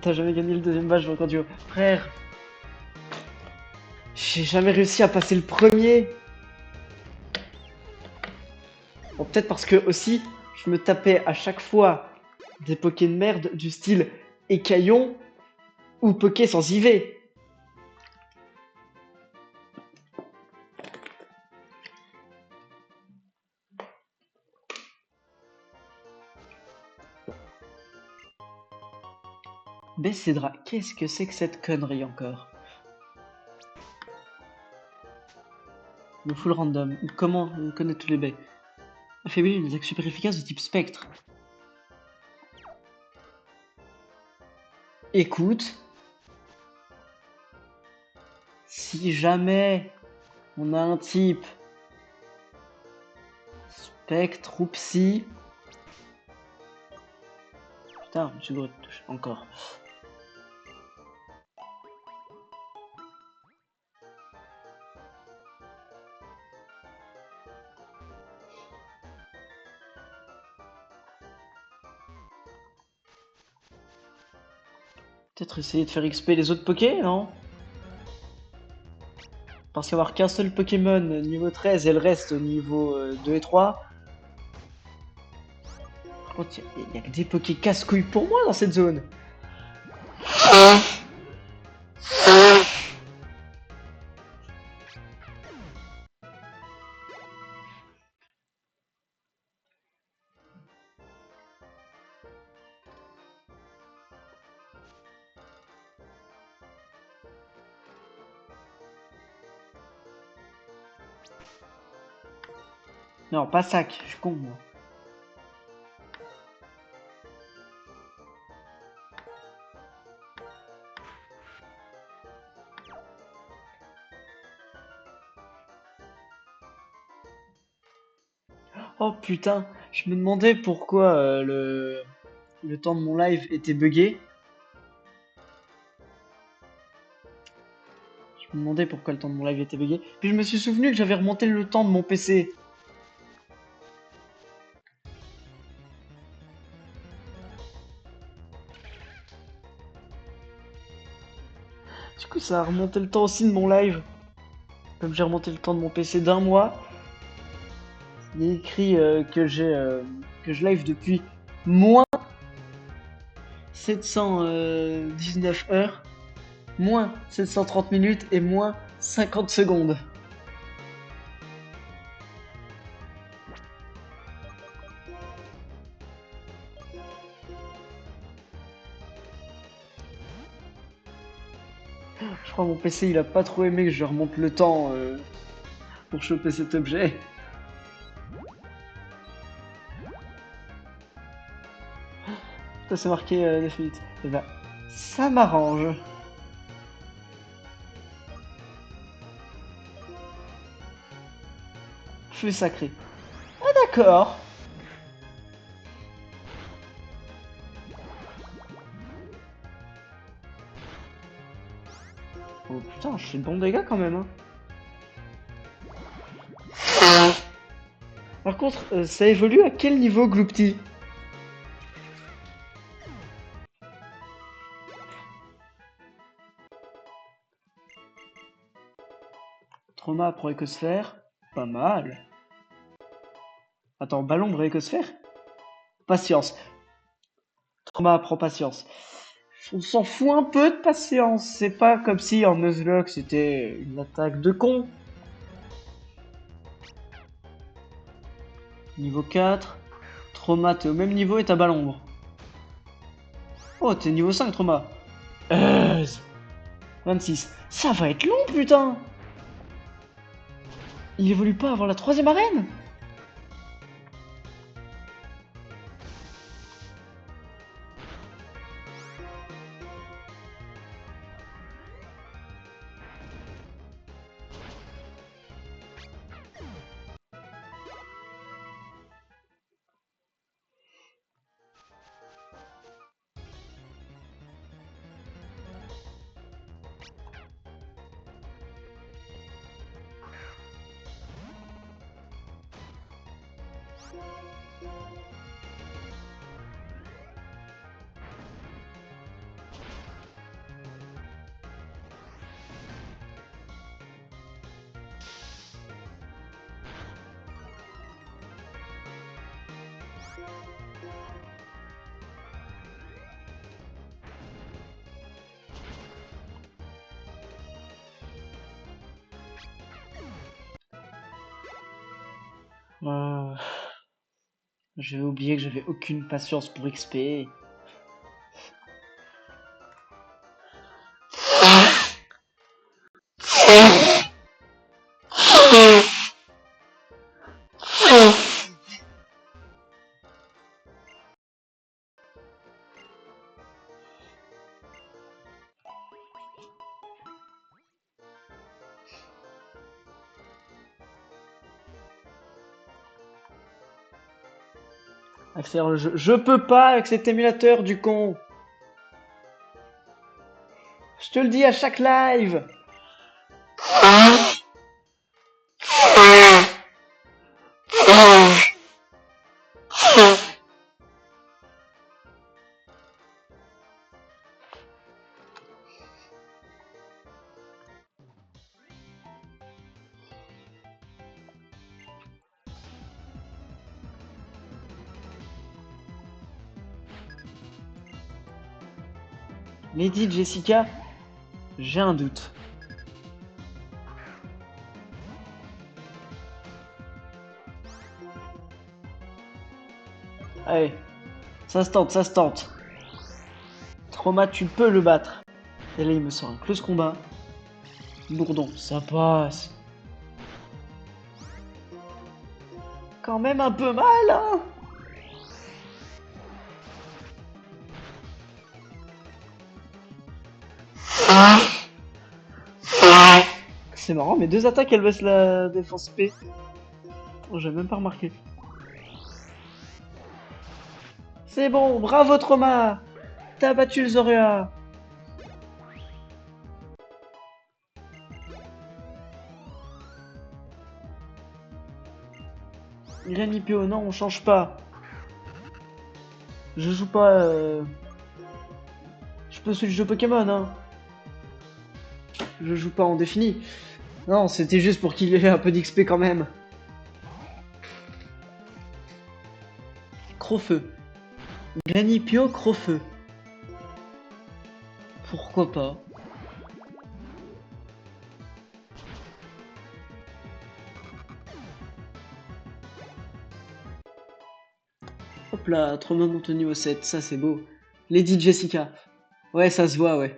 T'as jamais gagné le deuxième match donc en duo. Frère, j'ai jamais réussi à passer le premier. Bon, peut-être parce que aussi, je me tapais à chaque fois des pokés de merde du style Écaillon ou Poké sans IV. Bessedra, qu'est-ce que c'est que cette connerie encore? Le full random. Comment on connaît tous les baies? Affaiblir une attaque super efficace de type spectre. Écoute, si jamais on a un type spectre ou psy. Putain, j'ai le droit de toucher encore. Peut-être essayer de faire XP les autres Pokés, non? Parce qu'avoir qu'un seul Pokémon niveau 13 et le reste niveau 2 et 3. Par contre, il y a que des Pokés casse-couilles pour moi dans cette zone. Non, pas sac, je suis con moi. Oh putain, je me demandais pourquoi le temps de mon live était buggé. Je me demandais pourquoi le temps de mon live était buggé. Puis je me suis souvenu que j'avais remonté le temps de mon PC. Du coup, ça a remonté le temps aussi de mon live. Comme j'ai remonté le temps de mon PC d'un mois, il est écrit que je live depuis moins 719 heures, moins 730 minutes et moins 50 secondes. Je crois que mon PC il a pas trop aimé que je remonte le temps pour choper cet objet. Ça c'est marqué définite. Et bah, ça m'arrange. Feu sacré. Ah d'accord. Oh putain, je fais de bons dégâts quand même. Hein. Par contre, ça évolue à quel niveau Gloopty? Trauma pour écosphère. Pas mal. Attends, ballon pour écosphère? Patience. Trauma prend patience. On s'en fout un peu de patience. C'est pas comme si en Nuzlocke c'était une attaque de con. Niveau 4. Trauma, t'es au même niveau et t'as Ballombre. Oh, t'es niveau 5, Trauma. 26. Ça va être long, putain. Il évolue pas avant la troisième arène? Euh, J'avais oublié que j'avais aucune patience pour XP. Accélère le jeu. Je peux pas avec cet émulateur du con. Je te le dis à chaque live. Lady Jessica, j'ai un doute. Allez, ça se tente, ça se tente. Trauma, tu peux le battre. Et là, il me sort un close combat. Bourdon, ça passe. Quand même un peu mal, hein. C'est marrant, mes deux attaques, elles baissent la défense P. Oh, j'ai même pas remarqué. C'est bon, bravo Trauma. T'as battu le Zoria. Granipio, non, on change pas. Je joue pas. Je peux switch de Pokémon, hein. Je joue pas en défini. Non, c'était juste pour qu'il ait un peu d'XP quand même. Crofeu. Granipio, Crofeu. Pourquoi pas? Hop là, Trauma monte au niveau 7, ça c'est beau. Lady Jessica. Ouais, ça se voit, ouais.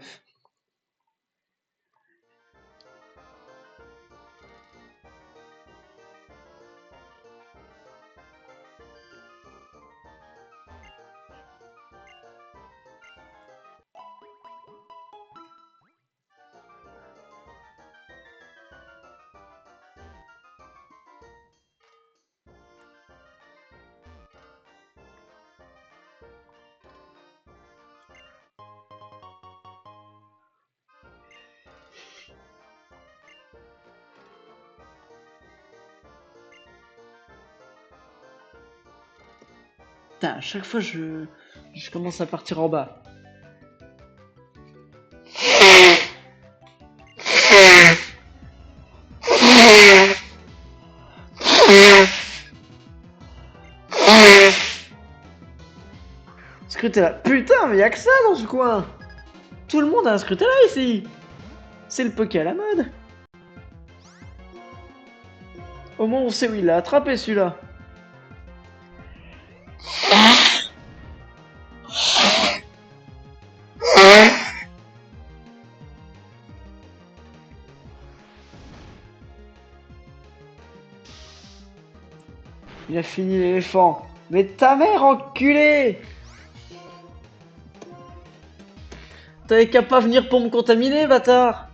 Putain, à chaque fois je commence à partir en bas. Scrutella. Putain, mais y'a que ça dans ce coin. Tout le monde a un Scrutella ici. C'est le Poké à la mode. Au moins on sait où il l'a attrapé celui-là. Il a fini l'éléphant. Mais ta mère enculée. T'avais qu'à pas venir pour me contaminer, bâtard.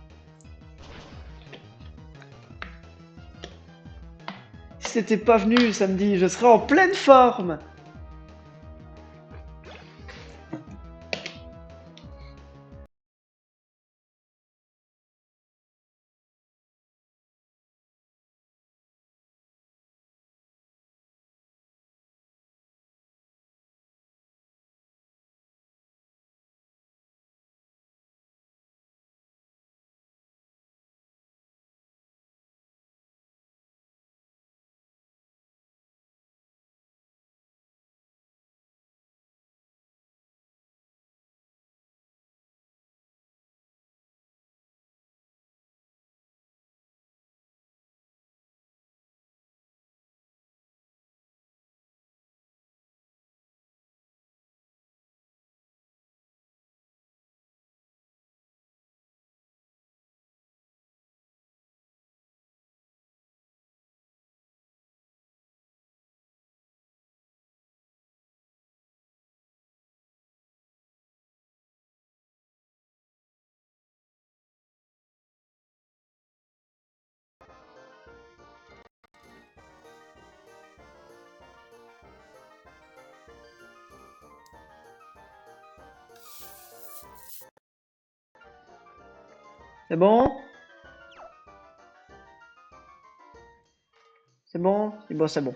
Si t'étais pas venu samedi, je serais en pleine forme. C'est bon? C'est bon? C'est bon, c'est bon.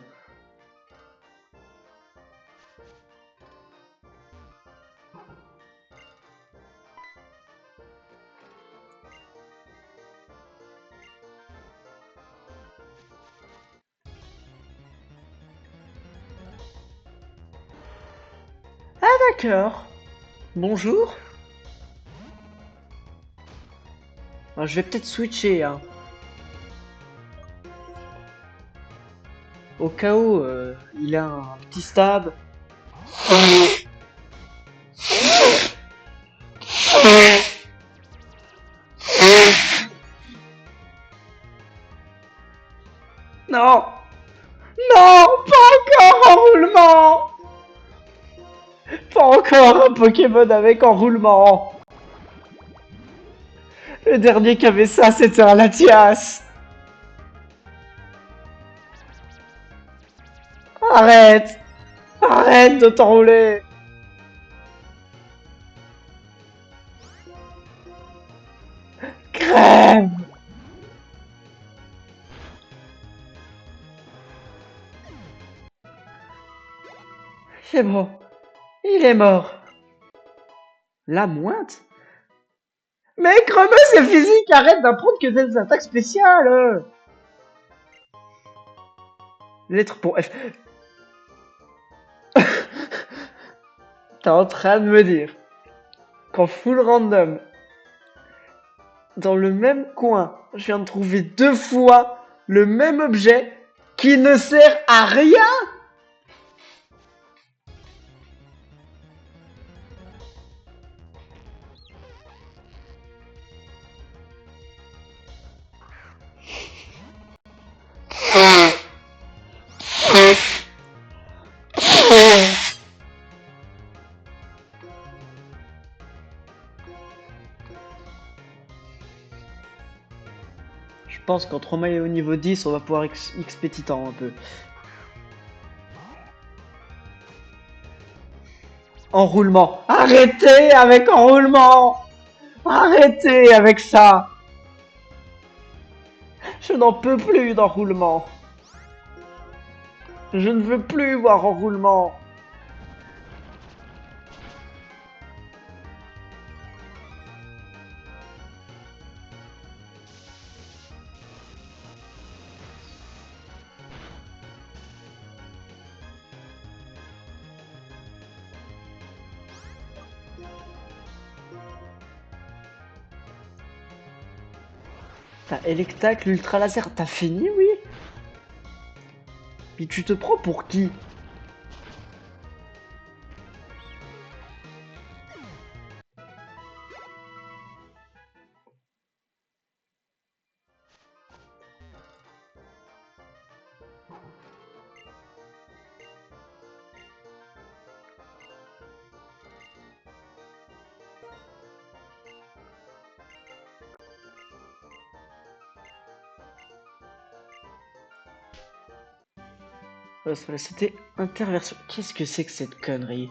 D'accord. Bonjour. Alors, je vais peut-être switcher, hein. Au cas où il a un petit stab. Non! Non! Pas encore enroulement! Pas encore un Pokémon avec enroulement! Le dernier qui avait ça, c'était un Latias! Arrête! Arrête de t'enrouler! Crève! C'est bon. Il est mort. La mointe? Mais Cremeux, c'est physique! Arrête d'apprendre que des attaques spéciales! Lettre pour F. T'es en train de me dire qu'en full random, dans le même coin, je viens de trouver 2 fois le même objet qui ne sert à rien? Je pense qu'entre Romain et au niveau 10, on va pouvoir XP Titan un peu. Enroulement. Arrêtez avec enroulement! Arrêtez avec ça! Je n'en peux plus d'enroulement. Je ne veux plus voir enroulement. T'as Electac, l'Ultra Laser, t'as fini, oui? Puis tu te prends pour qui? C'était interversion. Qu'est-ce que c'est que cette connerie?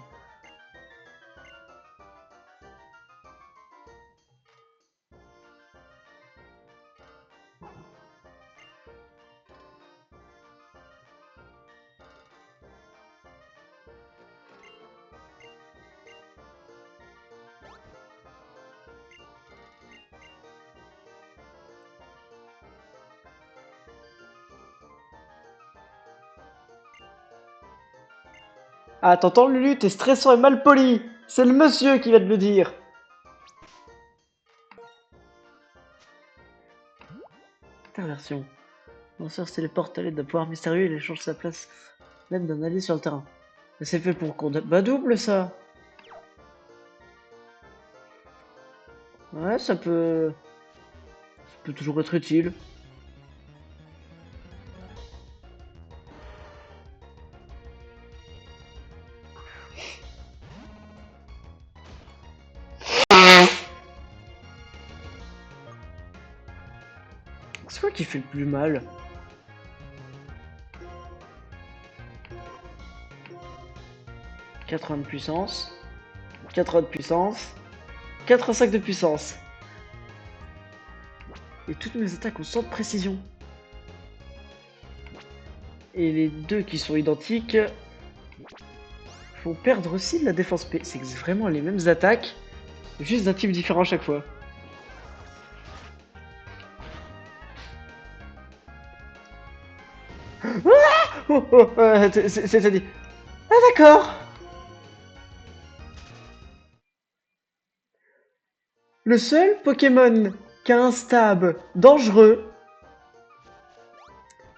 Ah, t'entends, Lulu, t'es stressant et mal poli. C'est le monsieur qui va te le dire. Interversion. Lanceur se téléporte à l'aide d'un pouvoir mystérieux, il échange sa place à l'aide d'un allié sur le terrain. Mais c'est fait pour qu'on... Bah double, ça. Ouais, ça peut... Ça peut toujours être utile. C'est quoi qui fait le plus mal? « 80 de puissance. 80 de puissance. 85 de puissance. Et toutes mes attaques ont 100 de précision. Et les deux qui sont identiques font perdre aussi de la défense P. C'est vraiment les mêmes attaques, juste d'un type différent à chaque fois. Ah oh, oh, c'est-à-dire... Ah d'accord. Le seul Pokémon qui a un stab dangereux,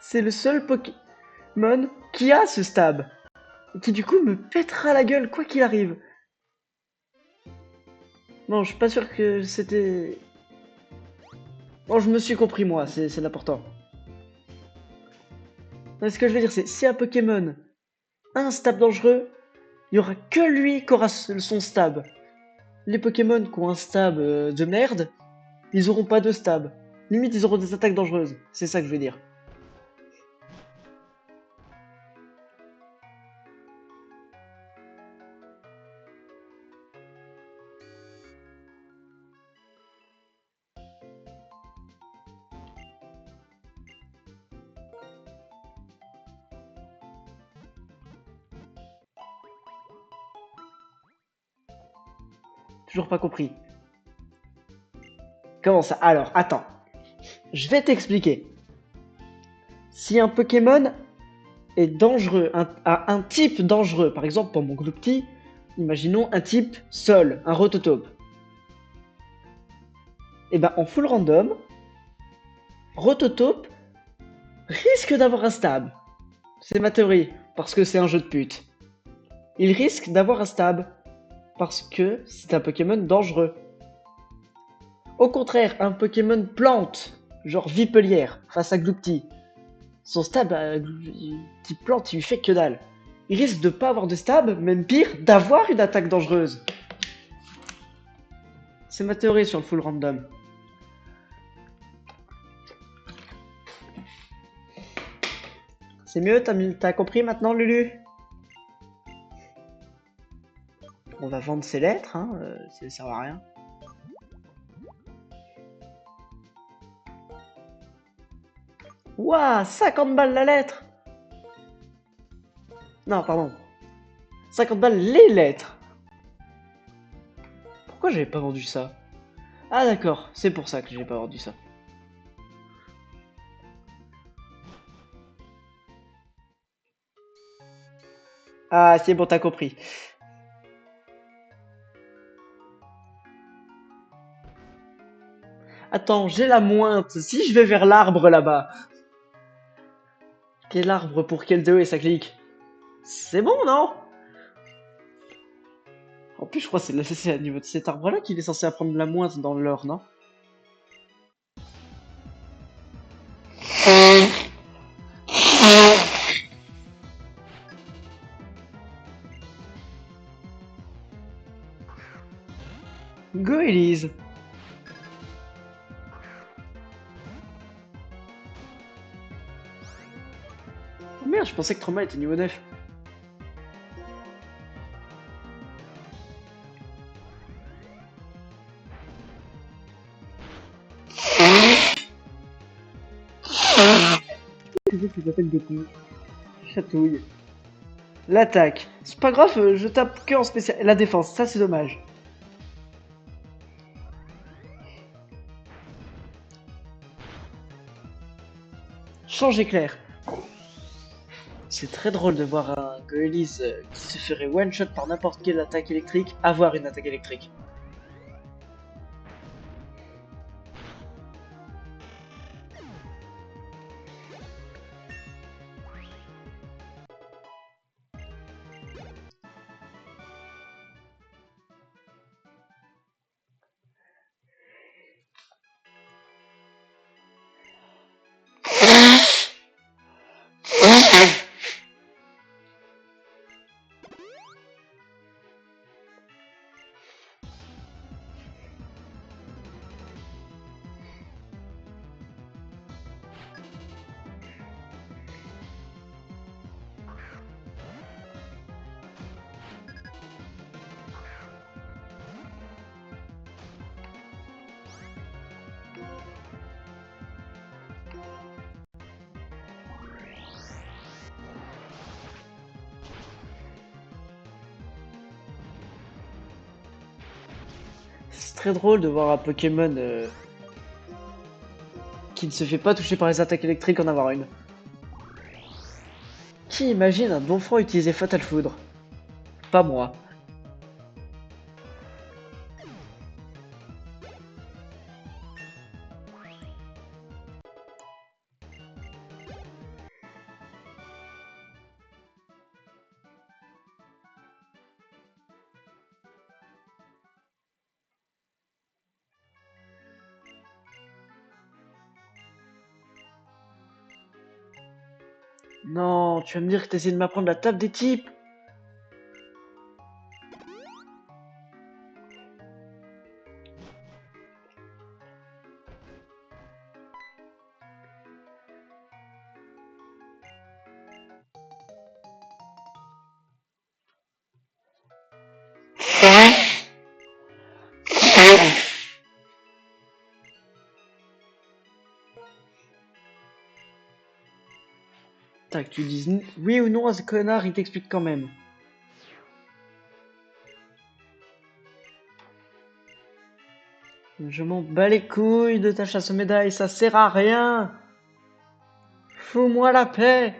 c'est le seul Pokémon qui a ce stab. Et qui du coup me pètera la gueule quoi qu'il arrive. Non, je suis pas sûr que c'était... Bon, je me suis compris moi, c'est l'important. Ce que je veux dire, c'est si un Pokémon a un stab dangereux, il y aura que lui qui aura son stab. Les Pokémon qui ont un stab de merde, ils auront pas de stab. Limite, ils auront des attaques dangereuses. C'est ça que je veux dire. Toujours pas compris. Comment ça? Alors, attends. Je vais t'expliquer. Si un Pokémon est dangereux, a un type dangereux, par exemple pour mon Gloopty, imaginons un type Sol, un Rototope. Et ben en full random, Rototope risque d'avoir un stab. C'est ma théorie, parce que c'est un jeu de pute. Il risque d'avoir un stab, parce que c'est un Pokémon dangereux. Au contraire, un Pokémon plante, genre Vipelière, face à Gloopty, son stab, type plante, il lui fait que dalle. Il risque de pas avoir de stab, même pire, d'avoir une attaque dangereuse. C'est ma théorie sur le full random. C'est mieux, t'as compris maintenant, Lulu? On va vendre ces lettres, hein, ça sert à rien. Ouah, 50 balles la lettre! Non, pardon. 50 balles les lettres! Pourquoi j'avais pas vendu ça? Ah d'accord, c'est pour ça que j'ai pas vendu ça. Ah, c'est bon, t'as compris. Attends, j'ai la mointe. Si je vais vers l'arbre là-bas. Quel arbre pour quel 2 et ça clique? C'est bon, non? En plus, je crois que c'est à niveau de cet arbre-là qu'il est censé apprendre la mointe dans l'or, non? Go, Elise! Oh merde, je pensais que Trauma était niveau 9. Qu'est-ce que t'appelles de coup? Chatouille. L'attaque. C'est pas grave, je tape que en spécial. La défense, ça c'est dommage. Change éclair. C'est très drôle de voir un Goelis qui se ferait one-shot par n'importe quelle attaque électrique avoir une attaque électrique. très drôle de voir un Pokémon qui ne se fait pas toucher par les attaques électriques en avoir une. Qui imagine un Donphan utiliser Fatal Foudre? Pas moi. Non, tu vas me dire que t'essaies de m'apprendre la table des types? Tac, tu dises oui ou non à ce connard, il t'explique quand même. Je m'en bats les couilles de ta chasse aux médailles, ça sert à rien. Fous-moi la paix.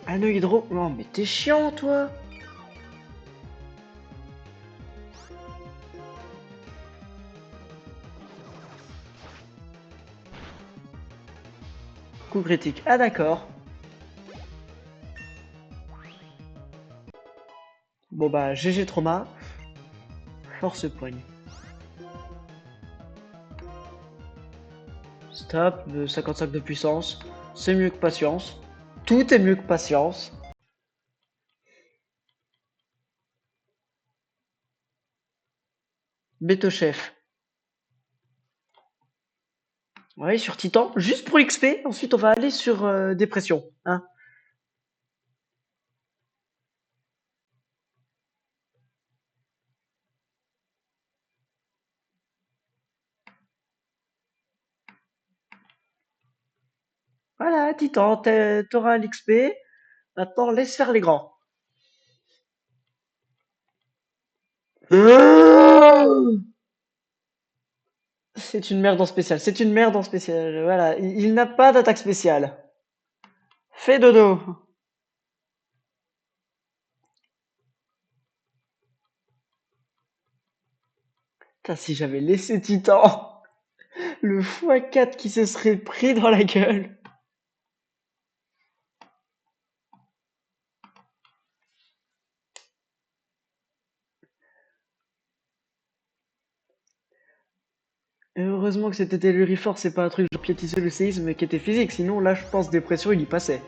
Un œil hydro. Non, mais t'es chiant, toi. Coup critique. Ah d'accord. Bon bah GG trauma. Force poigne. Stop, 55 de puissance. C'est mieux que patience. Tout est mieux que patience. Beto chef. Ouais, sur Titan, juste pour l'XP. Ensuite, on va aller sur Dépression. Hein. Voilà, Titan, t'auras l'XP. Maintenant, laisse faire les grands. C'est une merde en spécial. C'est une merde en spécial. Voilà, il n'a pas d'attaque spéciale. Fais dodo. Putain, si j'avais laissé Titan, le x4 qui se serait pris dans la gueule. Et heureusement que c'était Telluriforce, c'est pas un truc genre piétiser le séisme qui était physique, sinon là je pense dépression il y passait.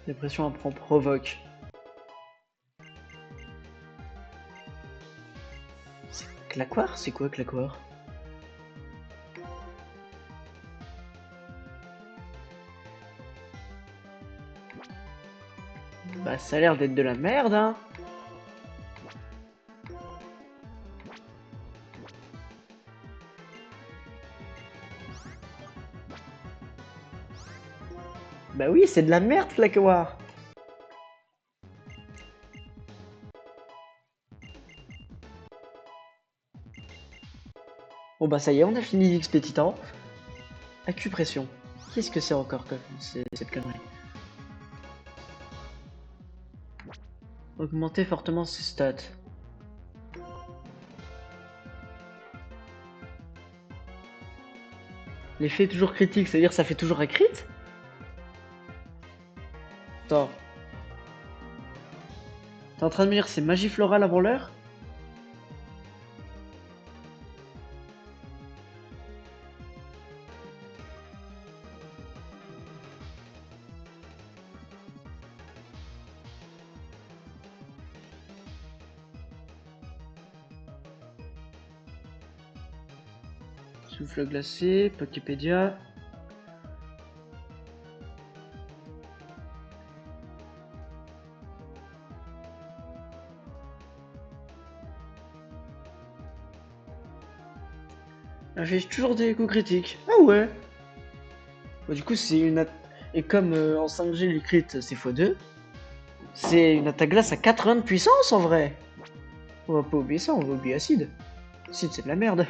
Dépression apprend provoque. Claquoire? C'est quoi Claquoire? Bah ça a l'air d'être de la merde hein. Bah oui, c'est de la merde Claquoire. Bon bah ça y est, on a fini l'XP Titan. Acupression. Qu'est-ce que c'est encore que cette connerie? Augmenter fortement ses stats. L'effet est toujours critique, c'est-à-dire ça fait toujours un crit? Attends. T'es en train de me dire c'est magie florale avant l'heure? Souffle glacé, Poképédia. Elle fait toujours des coups critiques. Ah ouais. Bah, du coup, c'est une. Et comme en 5G, le crit c'est x2, c'est une attaque glace à 80 de puissance en vrai. On va pas oublier ça, on va oublier acide. Acide, c'est de la merde.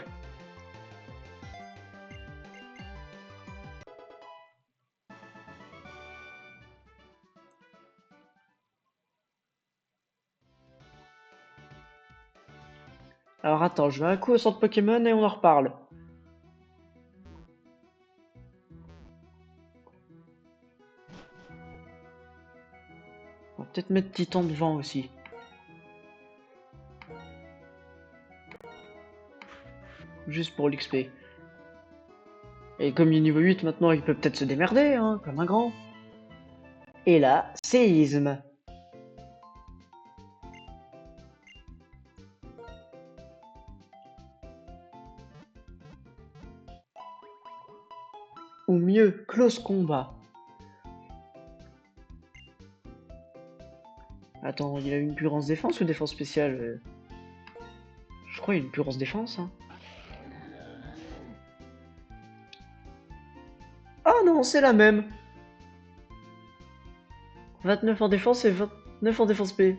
Alors attends, je vais un coup au centre Pokémon et on en reparle. On va peut-être mettre Titan devant aussi. Juste pour l'XP. Et comme il est niveau 8 maintenant, il peut peut-être se démerder, hein, comme un grand. Et là, séisme. Ou mieux, close combat. Attends, il a une purance défense ou défense spéciale? Je crois qu'il a une purance défense. Hein. Ah non, c'est la même. 29 en défense et 29 en défense P.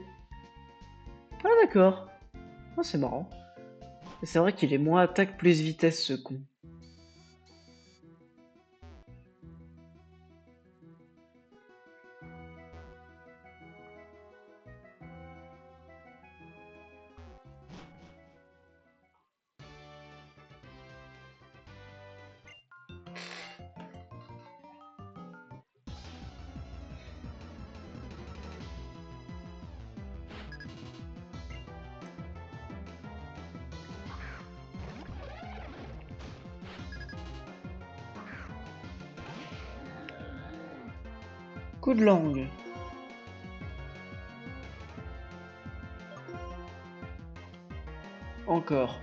Ah d'accord. Ah, c'est marrant. Et c'est vrai qu'il est moins attaque plus vitesse ce con. Coup de langue. Encore.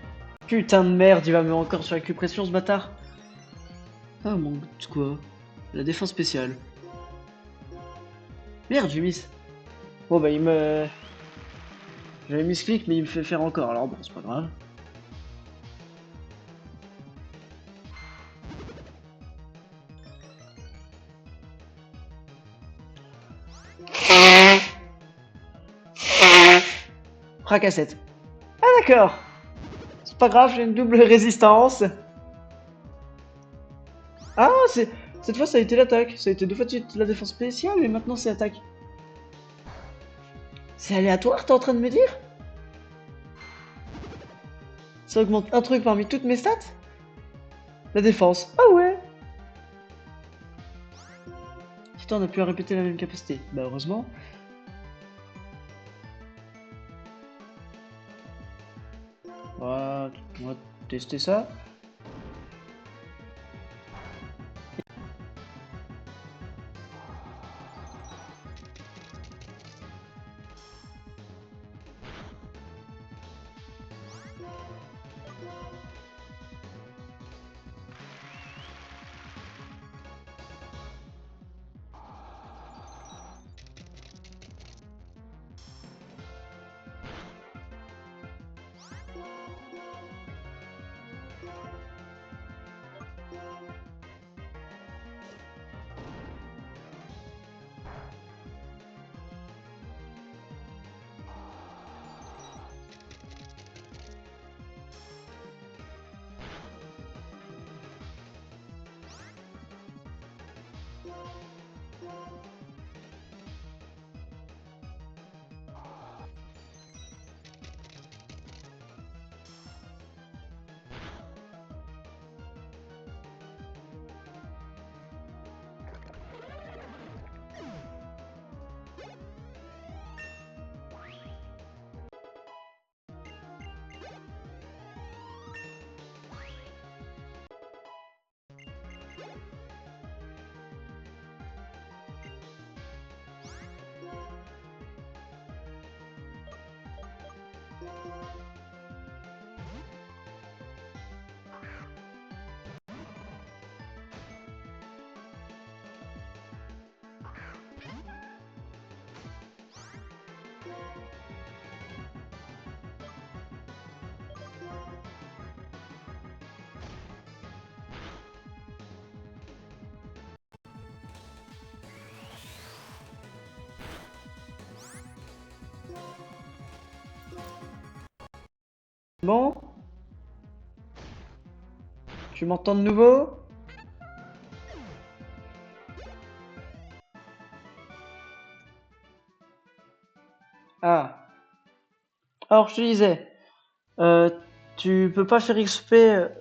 Putain de merde, il va me mettre encore sur acupression ce bâtard. Ah mon quoi? La défense spéciale. Merde, j'ai mis. Bon bah il me. J'avais mis ce clic mais il me fait faire encore, alors bon c'est pas grave. Fracassette. Ah d'accord. C'est pas grave, j'ai une double résistance. Ah c'est. Cette fois ça a été l'attaque. Ça a été deux fois de suite la défense spéciale et maintenant c'est attaque. C'est aléatoire, t'es en train de me dire? Ça augmente un truc parmi toutes mes stats? La défense. Ah ouais. Putain, on a pu répéter la même capacité. Bah heureusement. On va tester ça. Bon, tu m'entends de nouveau? Ah. Alors je te disais, euh, tu peux pas faire XP,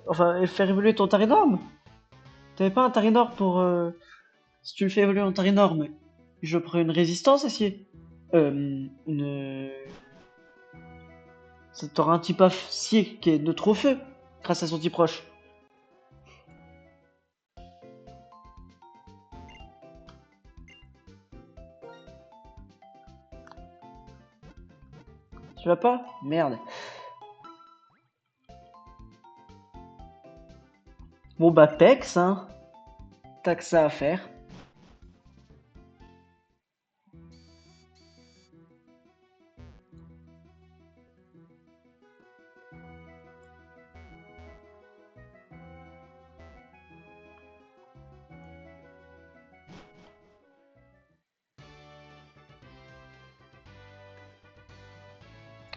enfin faire évoluer ton Tarinor? T'avais pas un Tarinor pour... si tu le fais évoluer en Tarinor, mais je prends une résistance acier. Une... Ça t'aura un type acier qui est neutre au feu, grâce à son type roche. Tu vas pas? Merde. Bon bah Pex, hein. T'as que ça à faire.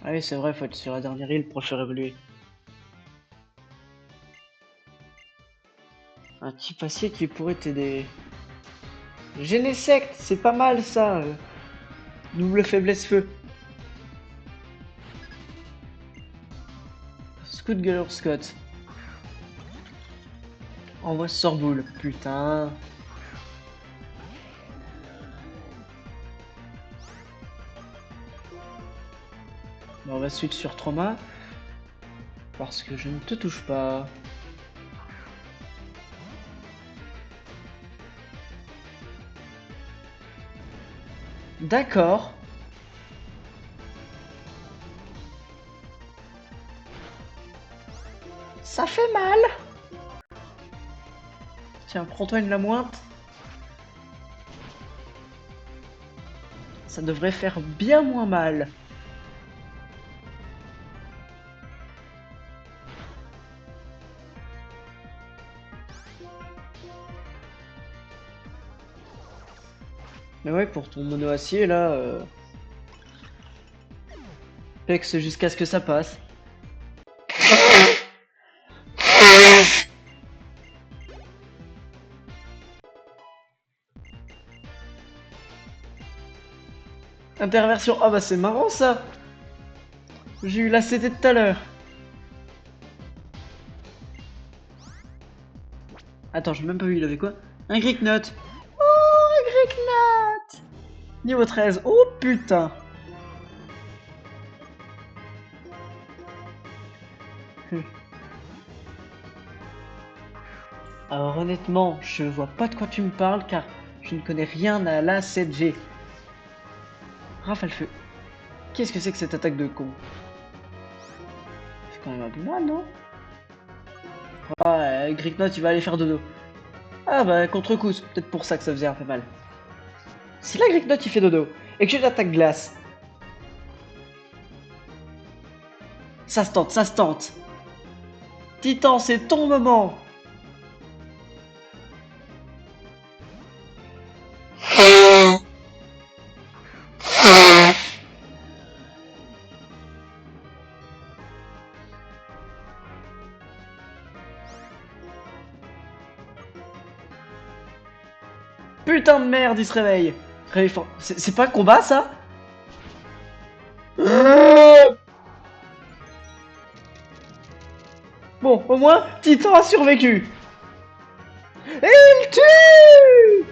Ah oui, c'est vrai, faut être sur la dernière île pour le faire évoluer. Un type acier qui pourrait t'aider. Genesect, c'est pas mal ça. Double faiblesse feu. Scoot Galore Scott. Envoie Sorboule. Putain. Bon, on va switch sur Trauma. Parce que je ne te touche pas. D'accord. Ça fait mal. Tiens, prends-toi une lamointe. Ça devrait faire bien moins mal. Mais ouais, pour ton mono acier là, pex jusqu'à ce que ça passe. Interversion. Ah bah c'est marrant ça. J'ai eu la CT de tout à l'heure. Attends, j'ai même pas vu, il avait quoi? Un Greeknut. Oh, un Greeknut. Niveau 13. Oh putain. Alors honnêtement, je vois pas de quoi tu me parles car je ne connais rien à la 7G. Rafale feu. Qu'est-ce que c'est que cette attaque de con? C'est quand même un peu mal, non? Ah, Greeknut, il va aller faire dodo. Ah bah, contre-coup, c'est peut-être pour ça que ça faisait un peu mal. Si la Greeknut il fait dodo, et que j'ai l'attaque glace, ça se tente, ça se tente. Titan, c'est ton moment. Putain de merde, il se réveille. Réveille fort. C'est pas un combat, ça? Bon, au moins, Titan a survécu. Et il tue.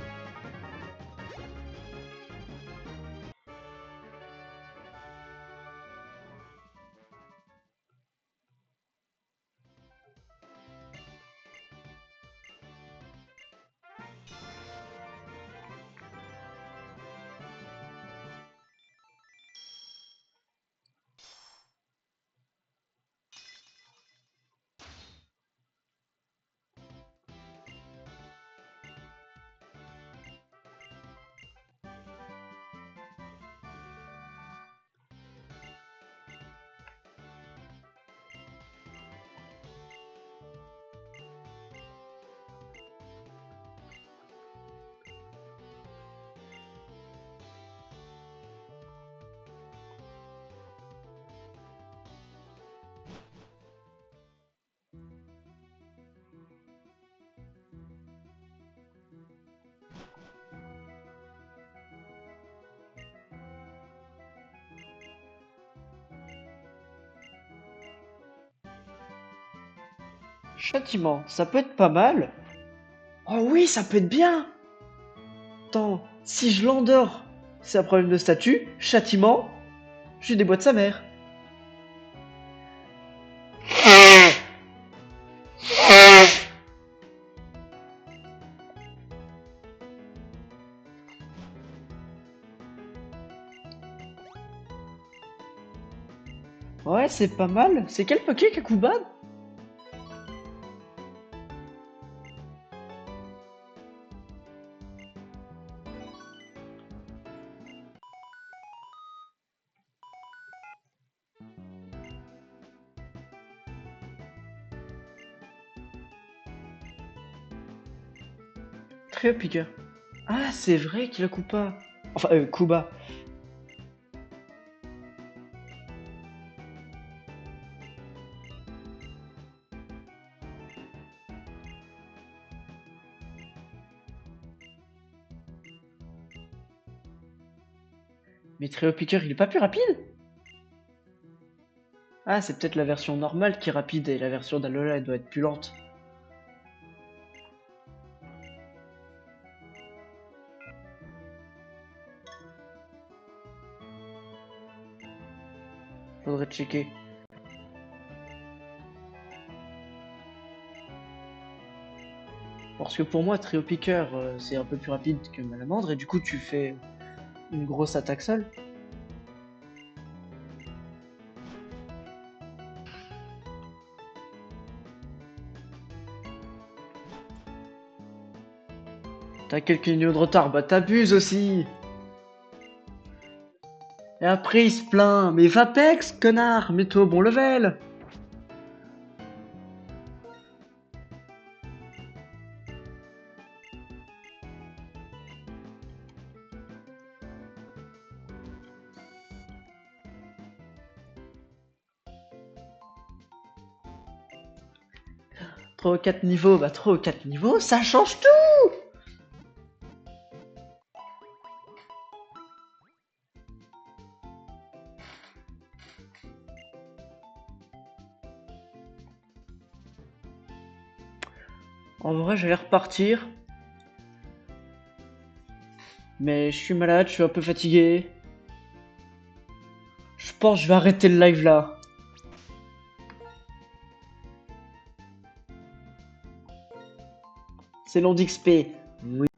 Châtiment, ça peut être pas mal. Oh oui, ça peut être bien. Attends, si je l'endors, c'est un problème de statut. Châtiment, je déboîte sa mère. Ouais, c'est pas mal. C'est quel Poké Kakuban? Très piqueur. Ah, c'est vrai qu'il a Koopa. Enfin, Kuba. Mais Trio Picker, il est pas plus rapide? Ah, c'est peut-être la version normale qui est rapide et la version d'Alola, elle doit être plus lente. Faudrait checker. Parce que pour moi, Trio Picker, c'est un peu plus rapide que Malamandre, et du coup, tu fais une grosse attaque seule. T'as quelques lignes de retard, bah t'abuses aussi. Et après, il se plaint. Mais Vapex, connard, mets-toi au bon level. Trop 4 niveaux, bah trop 4 niveaux, ça change tout. En vrai, j'allais repartir. Mais je suis malade, je suis un peu fatigué. Je pense que je vais arrêter le live là. C'est long d'XP. Oui.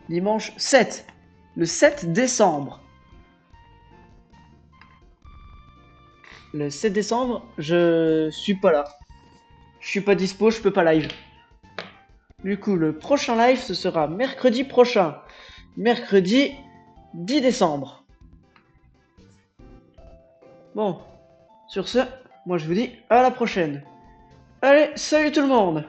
Dimanche 7. Le 7 décembre. Le 7 décembre, je suis pas là. Je suis pas dispo, je peux pas live. Du coup, le prochain live, ce sera mercredi prochain. Mercredi 10 décembre. Bon, sur ce, moi je vous dis à la prochaine. Allez, salut tout le monde!